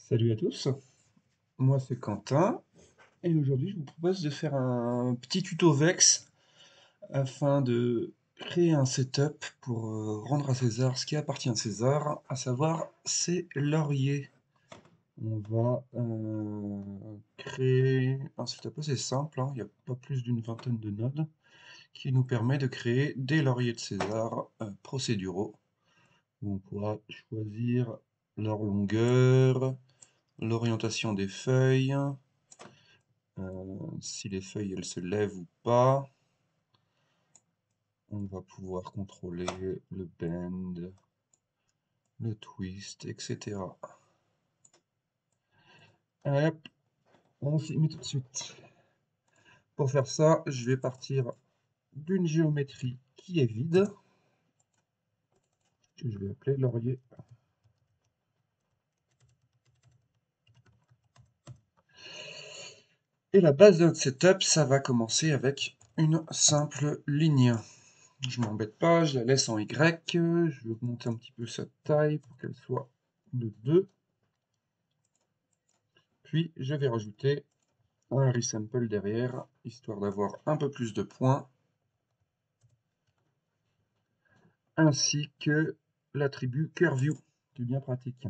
Salut à tous, moi c'est Quentin et aujourd'hui je vous propose de faire un petit tuto Vex afin de créer un setup pour rendre à César ce qui appartient à César, à savoir ses lauriers. On va créer un setup assez simple, hein, il n'y a pas plus d'une vingtaine de nodes, qui nous permet de créer des lauriers de César procéduraux, où on pourra choisir leur longueur, l'orientation des feuilles, si les feuilles elles se lèvent ou pas. On va pouvoir contrôler le bend, le twist, etc. Hop, on s'y met tout de suite. Pour faire ça, je vais partir d'une géométrie qui est vide, que je vais appeler laurier. Et la base de notre setup, ça va commencer avec une simple ligne. Je m'embête pas, je la laisse en Y. Je vais augmenter un petit peu sa taille pour qu'elle soit de 2. Puis je vais rajouter un resample derrière, histoire d'avoir un peu plus de points, ainsi que l'attribut curview, qui est bien pratique.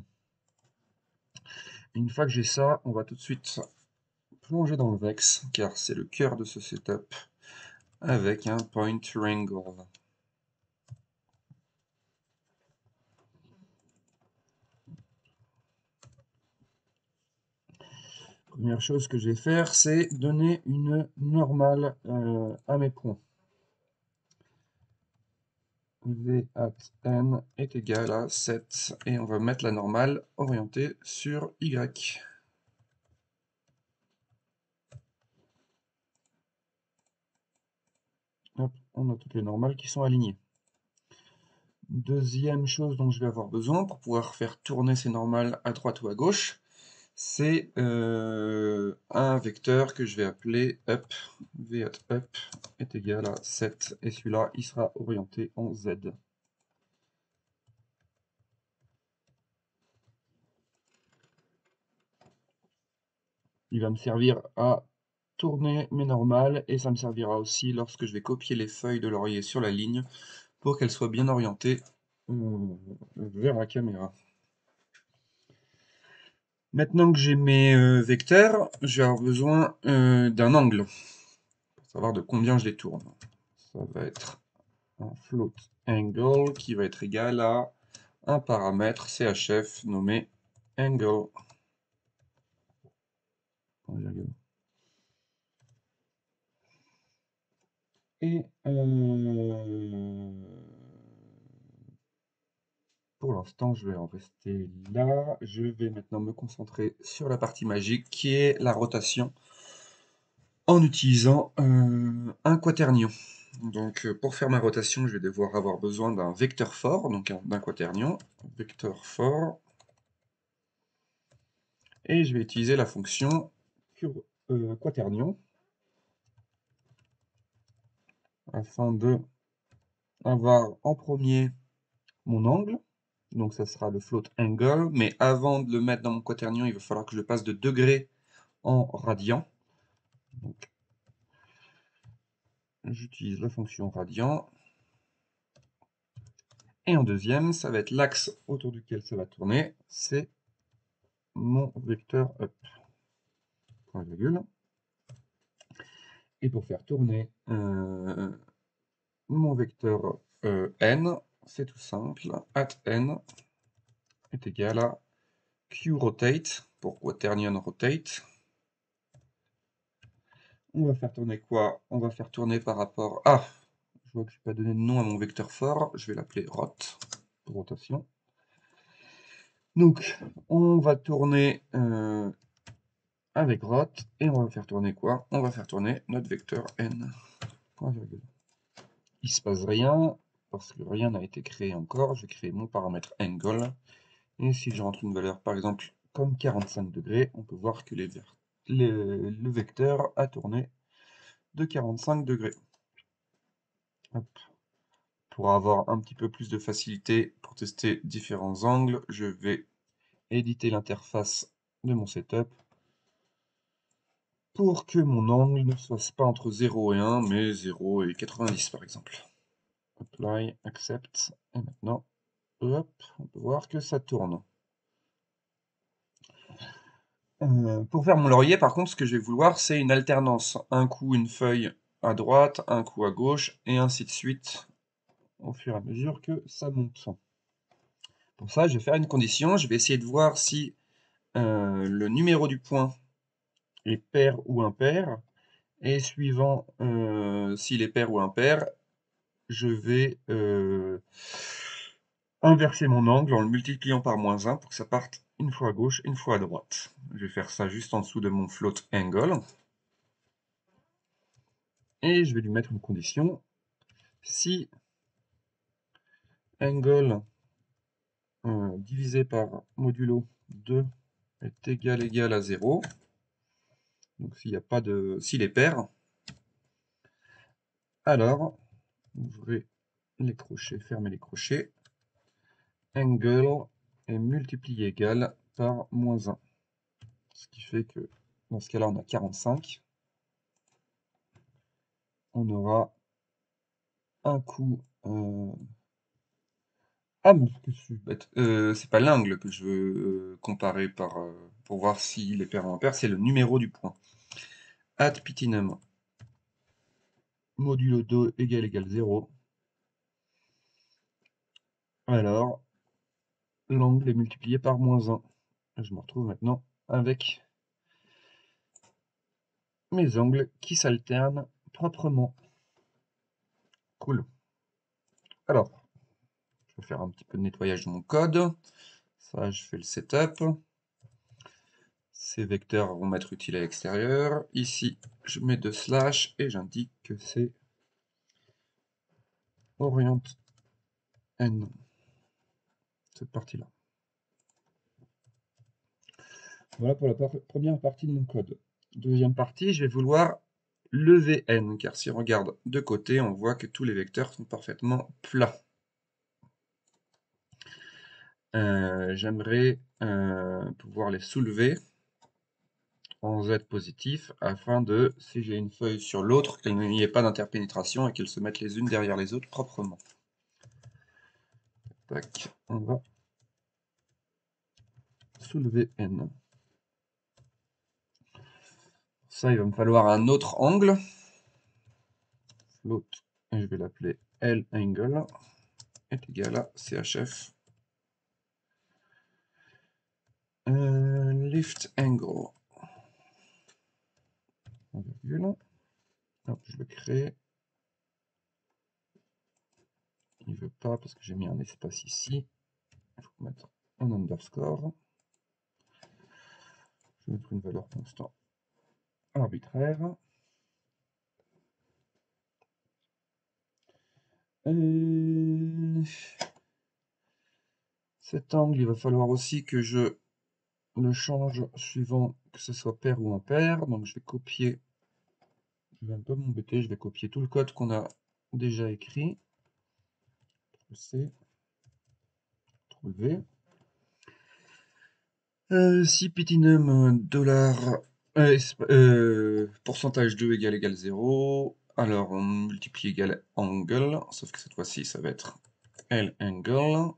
Et une fois que j'ai ça, on va tout de suite plonger dans le Vex, car c'est le cœur de ce setup, avec un point wrangle. Première chose que je vais faire, c'est donner une normale à mes points. V at n est égal à 7, et on va mettre la normale orientée sur Y. Hop, on a toutes les normales qui sont alignées. Deuxième chose dont je vais avoir besoin pour pouvoir faire tourner ces normales à droite ou à gauche, c'est un vecteur que je vais appeler up. V at up est égal à 7, et celui-là, il sera orienté en Z. Il va me servir à tourner mes normales, et ça me servira aussi lorsque je vais copier les feuilles de laurier sur la ligne pour qu'elles soient bien orientées vers la caméra. Maintenant que j'ai mes vecteurs, je vais avoir besoin d'un angle, pour savoir de combien je les tourne. Ça va être un float angle qui va être égal à un paramètre CHF nommé angle. Et pour l'instant, je vais en rester là. Je vais maintenant me concentrer sur la partie magique qui est la rotation en utilisant un quaternion. Donc pour faire ma rotation, je vais devoir avoir besoin d'un vecteur fort, donc d'un quaternion, vecteur fort. Et je vais utiliser la fonction quaternion afin de avoir en premier mon angle. Donc ça sera le float angle, mais avant de le mettre dans mon quaternion, il va falloir que je le passe de degrés en radian. Donc j'utilise la fonction radian. Et en deuxième, ça va être l'axe autour duquel ça va tourner, c'est mon vecteur up. Point virgule. Et pour faire tourner mon vecteur n, c'est tout simple, at n est égal à qRotate, pour quaternion rotate. On va faire tourner quoi? On va faire tourner par rapport à... Je vois que je n'ai pas donné de nom à mon vecteur fort, je vais l'appeler rot, pour rotation. Donc, on va tourner avec rot, et on va faire tourner quoi? On va faire tourner notre vecteur n. Point virgule. Il ne se passe rien, parce que rien n'a été créé encore. Je vais créer mon paramètre angle. Et si je rentre une valeur, par exemple, comme 45 degrés, on peut voir que le vecteur a tourné de 45 degrés. Hop. Pour avoir un petit peu plus de facilité pour tester différents angles, je vais éditer l'interface de mon setup pour que mon angle ne soit pas entre 0 et 1, mais 0 et 90 par exemple. Apply, accept, et maintenant, hop, on peut voir que ça tourne. Pour faire mon laurier, par contre, ce que je vais vouloir, c'est une alternance. Un coup, une feuille à droite, un coup à gauche, et ainsi de suite, au fur et à mesure que ça monte. Pour ça, je vais faire une condition. Je vais essayer de voir si le numéro du point est pair ou impair. Et suivant s'il est pair ou impair, je vais inverser mon angle en le multipliant par -1 pour que ça parte une fois à gauche, une fois à droite. Je vais faire ça juste en dessous de mon float angle. Et je vais lui mettre une condition. Si angle divisé par modulo 2 est égal à 0, donc s'il n'y a pas de, s'il est pair, alors ouvrez les crochets, fermez les crochets, angle est multiplié égal par -1. Ce qui fait que dans ce cas-là, on a 45. On aura un coup. Ah, mais que je suis bête. C'est pas l'angle que je veux comparer pour voir s'il est pair ou impair, c'est le numéro du point. Ad pitinum modulo 2 égale 0. Alors, l'angle est multiplié par -1. Je me retrouve maintenant avec mes angles qui s'alternent proprement. Cool. Alors, je vais faire un petit peu de nettoyage de mon code. Ça, je fais le setup. Ces vecteurs vont m'être utiles à l'extérieur. Ici, je mets 2 slash et j'indique que c'est orient n, cette partie-là. Voilà pour la première partie de mon code. Deuxième partie, je vais vouloir lever n, car si on regarde de côté, on voit que tous les vecteurs sont parfaitement plats. J'aimerais pouvoir les soulever en z positif, afin de, si j'ai une feuille sur l'autre, qu'il n'y ait pas d'interpénétration et qu'elles se mettent les unes derrière les autres proprement. Tac, on va soulever n. Ça, il va me falloir un autre angle. Float, et je vais l'appeler L angle, est égal à CHF lift angle. En virgule. Hop, je le crée. Il ne veut pas parce que j'ai mis un espace ici. Il faut mettre un underscore. Je vais mettre une valeur constante arbitraire. Cet angle, il va falloir aussi que je le change suivant que ce soit pair ou impair. Donc je vais copier, je vais un peu m'embêter, je vais copier tout le code qu'on a déjà écrit. C, V. Si pitinum pourcentage 2 égale 0, alors on multiplie égale angle, sauf que cette fois-ci ça va être L angle.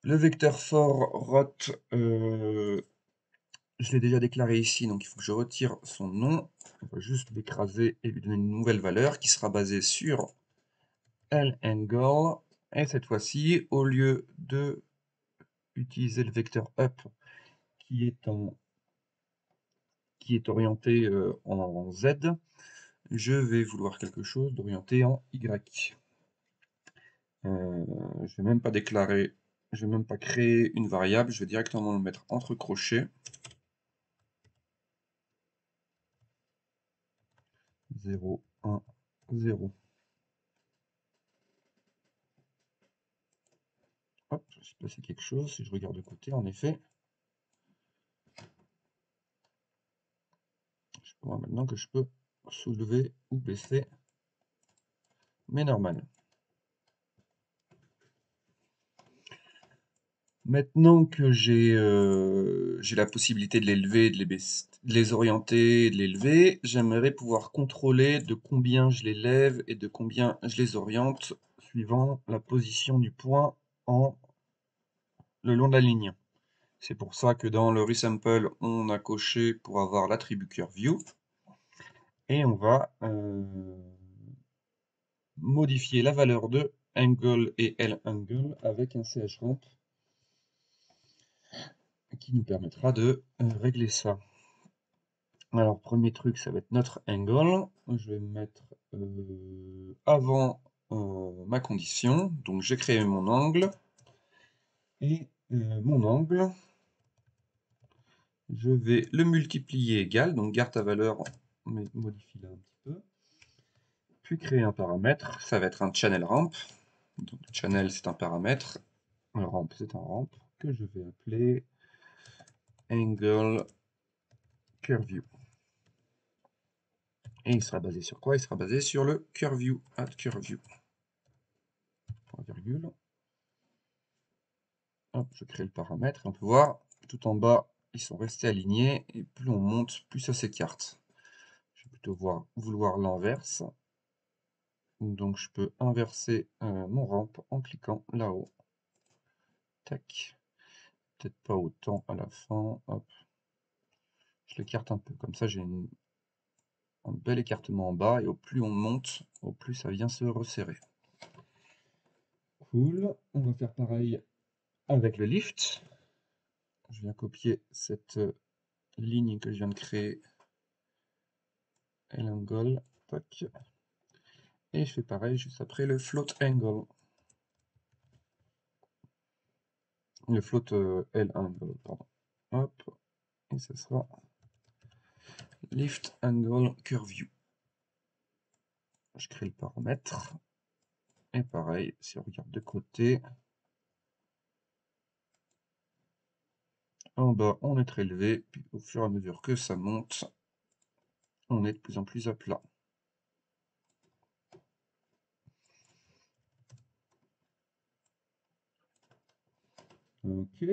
Le vecteur for rot, je l'ai déjà déclaré ici, donc il faut que je retire son nom. On va juste l'écraser et lui donner une nouvelle valeur qui sera basée sur L angle. Et cette fois-ci, au lieu de utiliser le vecteur up qui est orienté en Z, je vais vouloir quelque chose d'orienté en Y. Je ne vais même pas déclarer, je vais même pas créer une variable, je vais directement le mettre entre crochets. 0, 1, 0. Hop, je suis passé quelque chose, si je regarde de côté, en effet. Je vois maintenant que je peux soulever ou baisser mes normales. Maintenant que j'ai la possibilité de les lever, de les orienter, de les lever, j'aimerais pouvoir contrôler de combien je les lève et de combien je les oriente suivant la position du point le long de la ligne. C'est pour ça que dans le resample, on a coché pour avoir l'attribut curveView et on va modifier la valeur de angle et langle avec un chramp qui nous permettra de régler ça. Alors, premier truc, ça va être notre angle. Je vais me mettre avant ma condition. Donc, j'ai créé mon angle. Et mon angle, je vais le multiplier égal. Donc, garde ta valeur, mais modifie-la un petit peu. Puis, créer un paramètre. Ça va être un channel ramp. Donc, channel, c'est un paramètre. Un ramp, c'est un ramp que je vais appeler angle curveView. Et il sera basé sur quoi? Il sera basé sur le curveView, @curveView. Point virgule. Hop, je crée le paramètre et on peut voir tout en bas, ils sont restés alignés et plus on monte, plus ça s'écarte. Je vais plutôt vouloir l'inverse. Donc je peux inverser mon ramp en cliquant là-haut. Tac. Peut-être pas autant à la fin. Hop. Je l'écarte un peu. Comme ça, j'ai un bel écartement en bas et au plus on monte, au plus ça vient se resserrer. Cool. On va faire pareil avec le lift. Je viens copier cette ligne que je viens de créer. Et l'angle. Tac. Et je fais pareil juste après le float angle. Le float L angle, pardon. Hop. Et ce sera lift angle curveView. Je crée le paramètre. Et pareil, si on regarde de côté, en bas, on est très élevé. Puis au fur et à mesure que ça monte, on est de plus en plus à plat. Ok.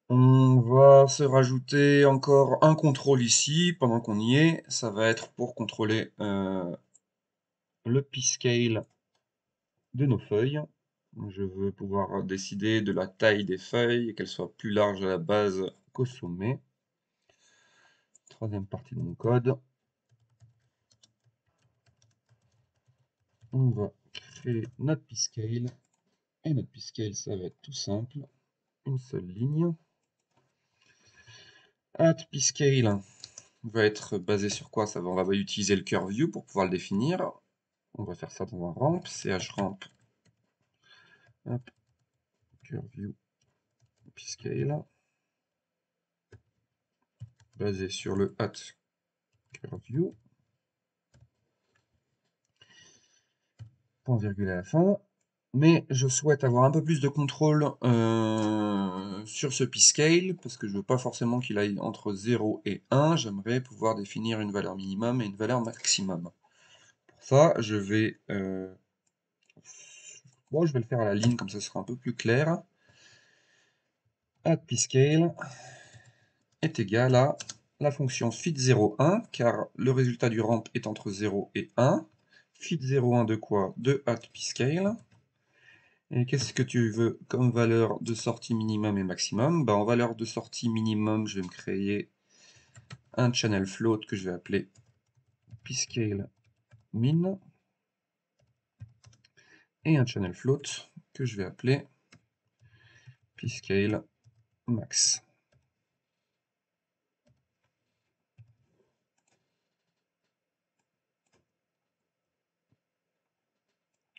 On va se rajouter encore un contrôle ici, pendant qu'on y est. Ça va être pour contrôler le p-scale de nos feuilles. Je veux pouvoir décider de la taille des feuilles et qu'elles soient plus larges à la base qu'au sommet. Troisième partie de mon code. On va créer notre p-scale. Et notre p-scale, ça va être tout simple. Une seule ligne. @p-scale va être basé sur quoi? On va utiliser le curveView pour pouvoir le définir. On va faire ça dans un ramp, chramp. Hop, curveView, p-scale. Basé sur le @curveView. Point virgule à la fin. Mais je souhaite avoir un peu plus de contrôle sur ce p-scale, parce que je ne veux pas forcément qu'il aille entre 0 et 1. J'aimerais pouvoir définir une valeur minimum et une valeur maximum. Pour ça, je vais le faire à la ligne, comme ça ce sera un peu plus clair. @p-scale est égal à la fonction fit01, car le résultat du ramp est entre 0 et 1. Fit01 de quoi? De @p-scale. Et qu'est-ce que tu veux comme valeur de sortie minimum et maximum? En valeur de sortie minimum, je vais me créer un channel float que je vais appeler p-scale min et un channel float que je vais appeler p-scale max.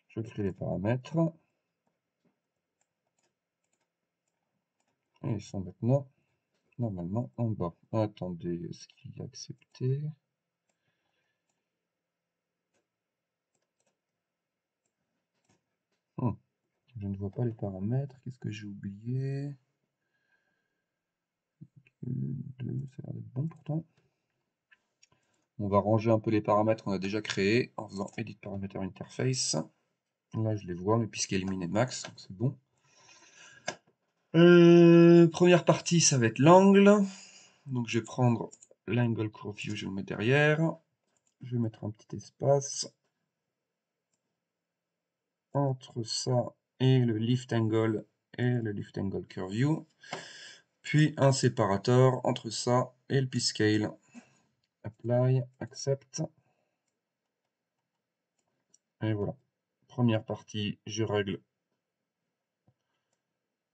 Je crée les paramètres. Et ils sont maintenant normalement en bas. Attendez, est-ce qu'il est accepté? Je ne vois pas les paramètres. Qu'est-ce que j'ai oublié? 1, 2, ça a l'air d'être bon pourtant. On va ranger un peu les paramètres qu'on a déjà créés en faisant Edit Parameter Interface. Là, je les vois, mais puisqu'il est éliminé max, c'est bon. Première partie, ça va être l'angle. Donc, je vais prendre l'angle curve view, je le mets derrière. Je vais mettre un petit espace entre ça et le lift angle curve view. Puis un séparateur entre ça et le p-scale. Apply, accept. Et voilà. Première partie, je règle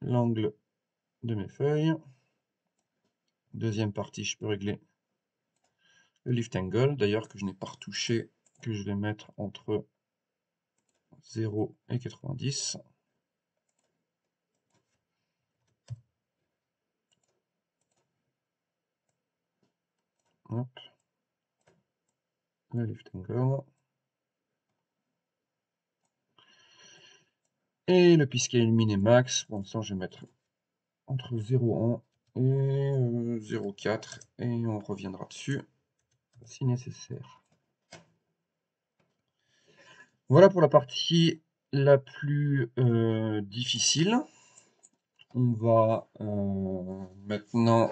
l'angle de mes feuilles. Deuxième partie, je peux régler le lift angle, d'ailleurs que je n'ai pas retouché, que je vais mettre entre 0 et 90. Hop. Le lift angle. Et le p-scale min et max, pour l'instant je vais mettre entre 0,1 et 0,4 et on reviendra dessus si nécessaire. Voilà pour la partie la plus difficile. On va maintenant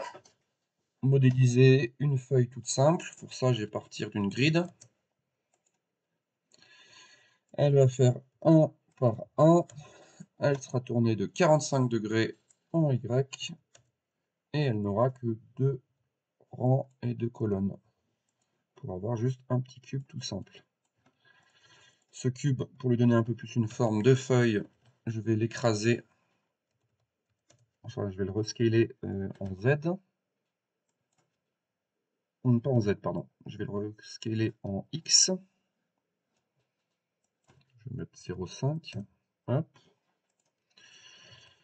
modéliser une feuille toute simple. Pour ça, je vais partir d'une grid. Elle va faire 1 par 1. Elle sera tournée de 45 degrés en Y. Et elle n'aura que 2 rangs et 2 colonnes. Pour avoir juste un petit cube tout simple. Ce cube, pour lui donner un peu plus une forme de feuille, je vais l'écraser. Enfin, je vais le rescaler en Z. Pas en Z, pardon. Je vais le rescaler en X. Je vais mettre 0,5. Hop.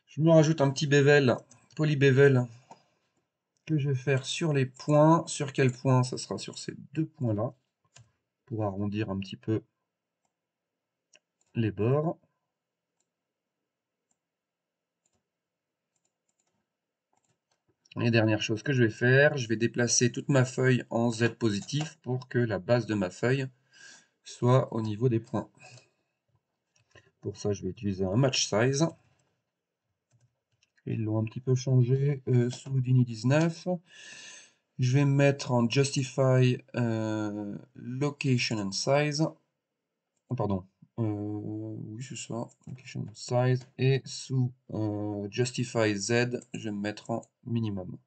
Je me rajoute un petit bevel, polybevel, que je vais faire sur les points. Sur quel point? Ça sera sur ces deux points-là, pour arrondir un petit peu les bords. Et dernière chose que je vais faire, je vais déplacer toute ma feuille en Z positif pour que la base de ma feuille soit au niveau des points. Pour ça, je vais utiliser un match size. Ils l'ont un petit peu changé sous Houdini 19. Je vais mettre en Justify Location and Size. Oh, pardon. Oui, c'est ça. Location and Size. Et sous Justify Z, je vais me mettre en minimum.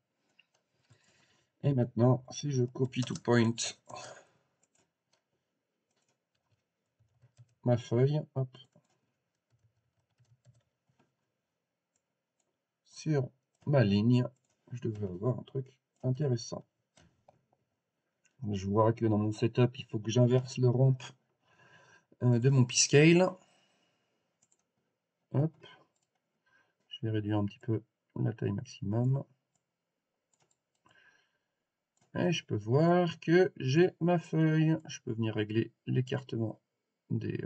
Et maintenant, si je copie to point ma feuille, hop, sur ma ligne, je devrais avoir un truc intéressant. Je vois que dans mon setup, il faut que j'inverse le ramp de mon p-scale. Hop. Je vais réduire un petit peu la taille maximum. Et je peux voir que j'ai ma feuille. Je peux venir régler l'écartement des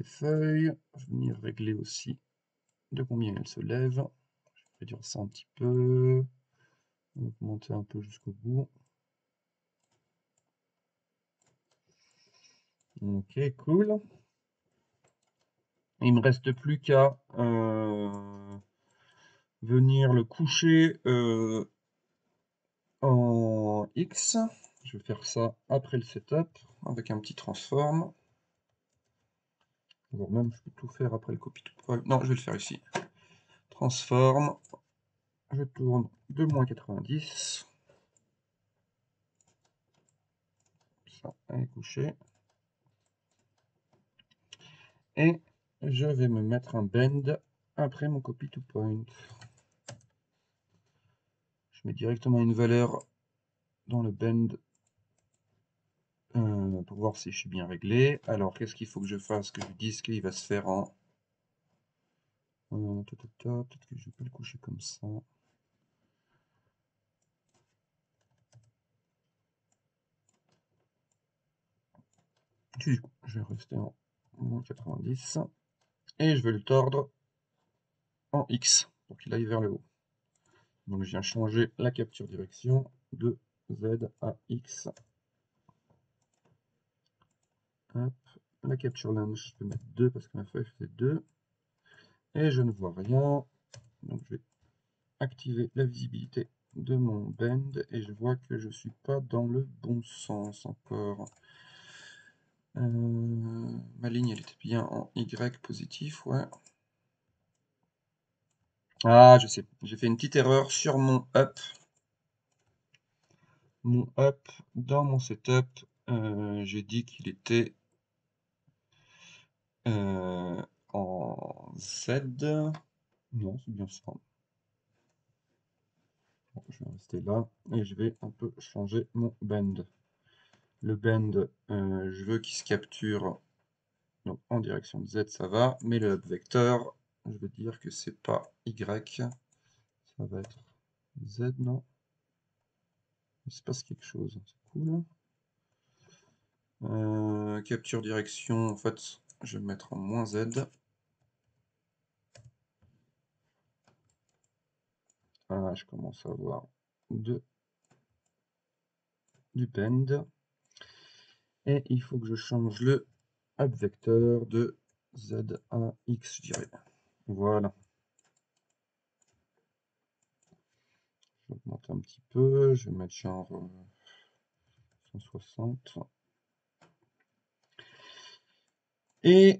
feuilles. Venir régler aussi de combien elles se lèvent. Je vais réduire ça un petit peu. Monter un peu jusqu'au bout. Ok, cool. Il me reste plus qu'à venir le coucher en X. Je vais faire ça après le setup avec un petit transform. Voire même je peux tout faire après le copy to point. Non, je vais le faire ici. Transform. Je tourne de -90. Ça est couché. Et je vais me mettre un bend après mon copy to point. Je mets directement une valeur dans le bend pour voir si je suis bien réglé. Alors, qu'est-ce qu'il faut que je fasse? Que je dise qu'il va se faire en... Peut-être que je vais pas le coucher comme ça. Du coup, je vais rester en -90. Et je vais le tordre en X pour qu'il aille vers le haut. Donc je viens changer la capture direction de Z à X. Hop, La capture lens, je vais mettre 2 parce que ma feuille faisait 2. Et je ne vois rien. Donc je vais activer la visibilité de mon bend et je vois que je suis pas dans le bon sens encore. Ma ligne elle était bien en Y positif, ouais. Ah, je sais, j'ai fait une petite erreur sur mon up. Mon up dans mon setup, j'ai dit qu'il était en Z. Non, c'est bien ça. Bon, je vais rester là et je vais un peu changer mon bend. Le bend, je veux qu'il se capture donc en direction de Z, ça va, mais le up vecteur, je veux dire que c'est pas Y, ça va être Z, non? Il se passe quelque chose, c'est cool. Capture direction, en fait, je vais le mettre en moins Z. Ah, je commence à avoir du bend. Et il faut que je change le up vecteur de Z à X, je dirais. Voilà. J'augmente un petit peu, je vais mettre genre 160. Et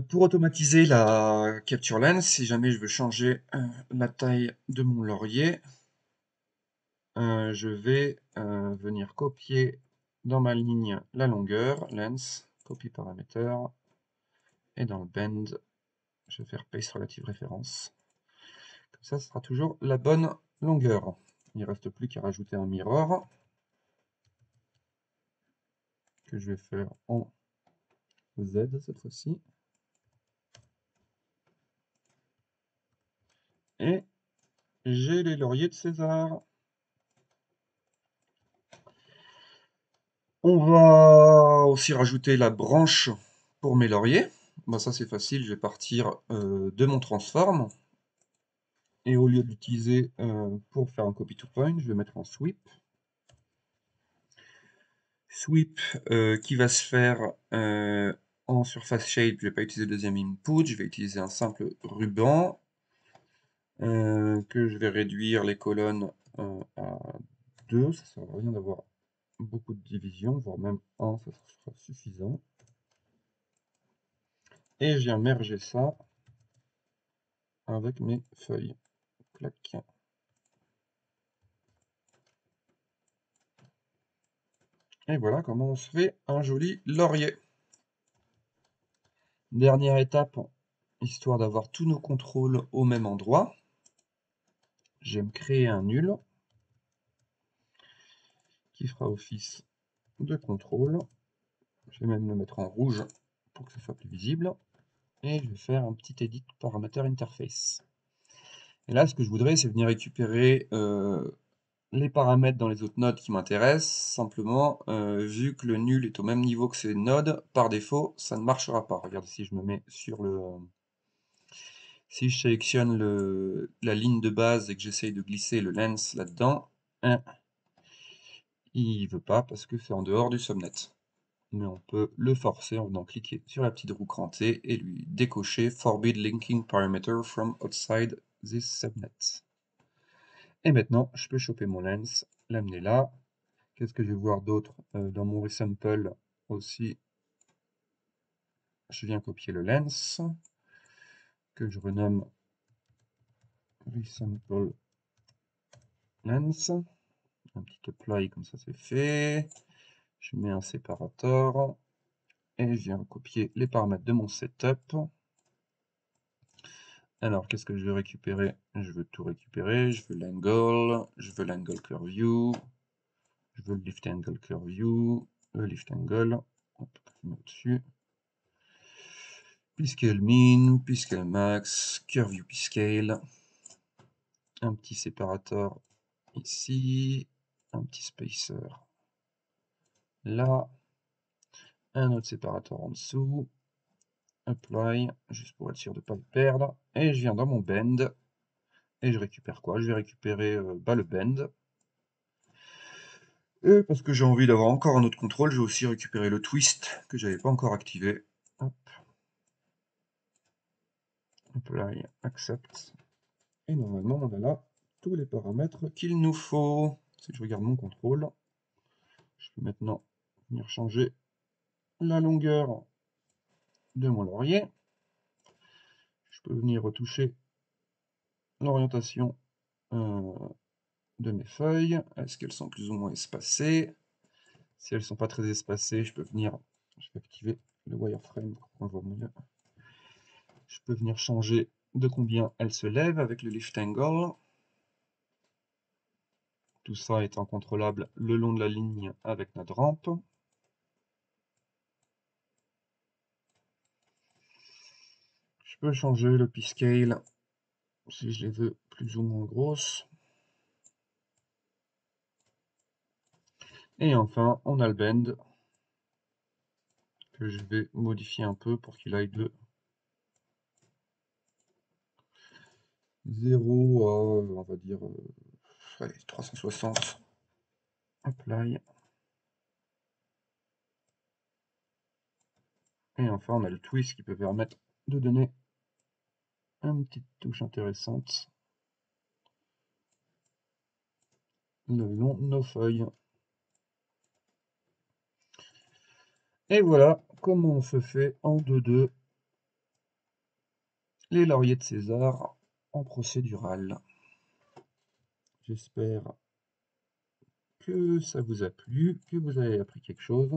pour automatiser la capture lens, si jamais je veux changer la taille de mon laurier, je vais venir copier dans ma ligne la longueur, lens, copy parameter, et dans le bend, je vais faire paste relative référence. Comme ça, ce sera toujours la bonne longueur. Il ne reste plus qu'à rajouter un mirror, que je vais faire en Z cette fois-ci. Et j'ai les lauriers de César. On va aussi rajouter la branche pour mes lauriers. Bah ça c'est facile, je vais partir de mon transform. Et au lieu de l'utiliser pour faire un copy to point, je vais mettre en sweep. Sweep qui va se faire en surface shape, je ne vais pas utiliser le deuxième input, je vais utiliser un simple ruban que je vais réduire les colonnes à 2, ça ne sert à rien d'avoir beaucoup de divisions, voire même 1, ça sera suffisant. Et je viens merger ça avec mes feuilles. Clac. Et voilà comment on se fait un joli laurier. Dernière étape, histoire d'avoir tous nos contrôles au même endroit. Je vais me créer un nul qui fera office de contrôle. Je vais même le mettre en rouge pour que ce soit plus visible. Et je vais faire un petit edit paramètre interface. Et là, ce que je voudrais, c'est venir récupérer les paramètres dans les autres nodes qui m'intéressent. Simplement, vu que le nul est au même niveau que ces nodes, par défaut, ça ne marchera pas. Regarde, si je me mets sur le... si je sélectionne la ligne de base et que j'essaye de glisser le lens là-dedans, il ne veut pas parce que c'est en dehors du subnet. Mais on peut le forcer en venant cliquer sur la petite roue crantée et lui décocher Forbid Linking Parameter from outside this subnet. Et maintenant, je peux choper mon lens, l'amener là. Qu'est-ce que je vais voir d'autre dans mon resample aussi? Je viens copier le lens, que je renomme resample lens. Un petit apply, comme ça c'est fait. Je mets un séparateur. Et je viens copier les paramètres de mon setup. Alors, qu'est-ce que je veux récupérer? Je veux tout récupérer. Je veux l'angle curve view, je veux le lift angle curve view, le lift angle. Hop, je mets au-dessus. P-scale min, P-scale max, curve view P-scale. Un petit séparateur ici. Un petit spacer là. Un autre séparateur en dessous. Apply, juste pour être sûr de ne pas le perdre. Et je viens dans mon bend. Et je récupère quoi? Je vais récupérer le bend. Et parce que j'ai envie d'avoir encore un autre contrôle, je vais aussi récupérer le twist que j'avais pas encore activé. Apply, accept. Et normalement, on a là tous les paramètres qu'il nous faut. Si je regarde mon contrôle, je peux maintenant venir changer la longueur de mon laurier. Je peux venir retoucher l'orientation de mes feuilles. Est-ce qu'elles sont plus ou moins espacées? Si elles ne sont pas très espacées, je vais activer le wireframe pour qu'on voit mieux. Je peux venir changer de combien elles se lèvent avec le lift angle. Tout ça étant contrôlable le long de la ligne avec notre rampe. Je peux changer le p-scale si je les veux plus ou moins grosses. Et enfin, on a le bend que je vais modifier un peu pour qu'il aille de 0 à, on va dire, allez, 360. Apply. Et enfin, on a le twist qui peut permettre de donner une petite touche intéressante le long de nos feuilles. Et voilà comment on se fait en 2-2 les lauriers de César en procédural. J'espère que ça vous a plu, que vous avez appris quelque chose.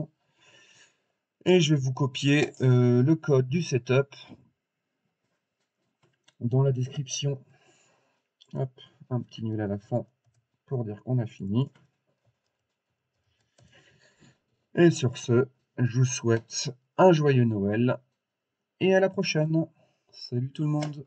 Et je vais vous copier le code du setup dans la description. Hop, un petit nul à la fin pour dire qu'on a fini. Et sur ce, je vous souhaite un joyeux Noël et à la prochaine. Salut tout le monde.